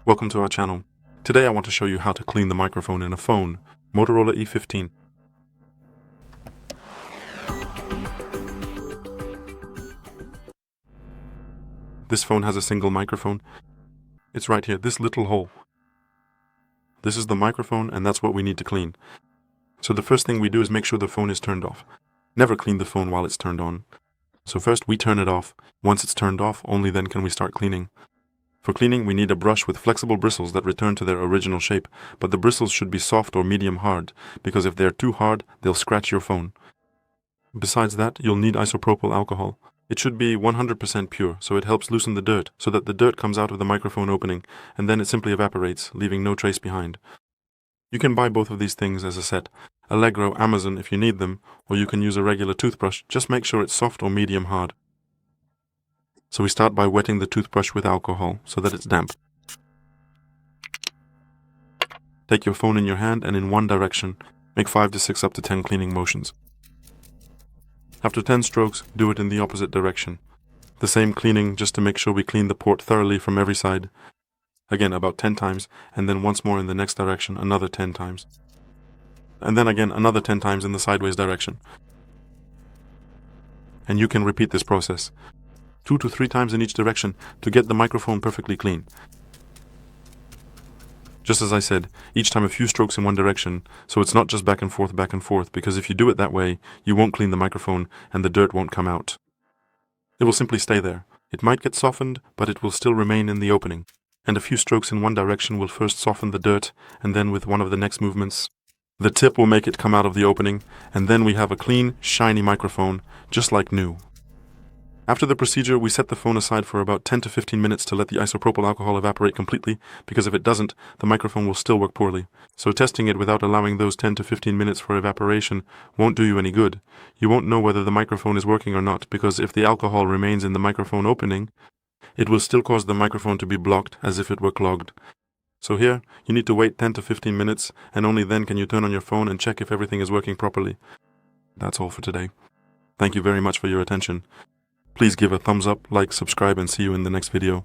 Welcome to our channel. Today I want to show you how to clean the microphone in a phone, Motorola E15. This phone has a single microphone. It's right here, this little hole. This is the microphone and that's what we need to clean. So the first thing we do is make sure the phone is turned off. Never clean the phone while it's turned on. So first we turn it off. Once it's turned off, only then can we start cleaning. For cleaning, we need a brush with flexible bristles that return to their original shape, but the bristles should be soft or medium hard, because if they're too hard, they'll scratch your phone. Besides that, you'll need isopropyl alcohol. It should be 100% pure, so it helps loosen the dirt, so that the dirt comes out of the microphone opening, and then it simply evaporates, leaving no trace behind. You can buy both of these things as a set, Allegro, Amazon if you need them, or you can use a regular toothbrush, just make sure it's soft or medium hard. So we start by wetting the toothbrush with alcohol so that it's damp. Take your phone in your hand and in one direction, make 5 to 6 up to 10 cleaning motions. After 10 strokes, do it in the opposite direction. The same cleaning just to make sure we clean the port thoroughly from every side. Again about 10 times, and then once more in the next direction another 10 times. And then again another 10 times in the sideways direction. And you can repeat this process 2 to 3 times in each direction to get the microphone perfectly clean. Just as I said, each time a few strokes in one direction, so it's not just back and forth, because if you do it that way, you won't clean the microphone and the dirt won't come out. It will simply stay there. It might get softened, but it will still remain in the opening. And a few strokes in one direction will first soften the dirt, and then with one of the next movements, the tip will make it come out of the opening, and then we have a clean, shiny microphone, just like new. After the procedure, we set the phone aside for about 10 to 15 minutes to let the isopropyl alcohol evaporate completely, because if it doesn't, the microphone will still work poorly. So testing it without allowing those 10 to 15 minutes for evaporation won't do you any good. You won't know whether the microphone is working or not, because if the alcohol remains in the microphone opening, it will still cause the microphone to be blocked as if it were clogged. So here, you need to wait 10 to 15 minutes, and only then can you turn on your phone and check if everything is working properly. That's all for today. Thank you very much for your attention. Please give a thumbs up, like, subscribe, and see you in the next video.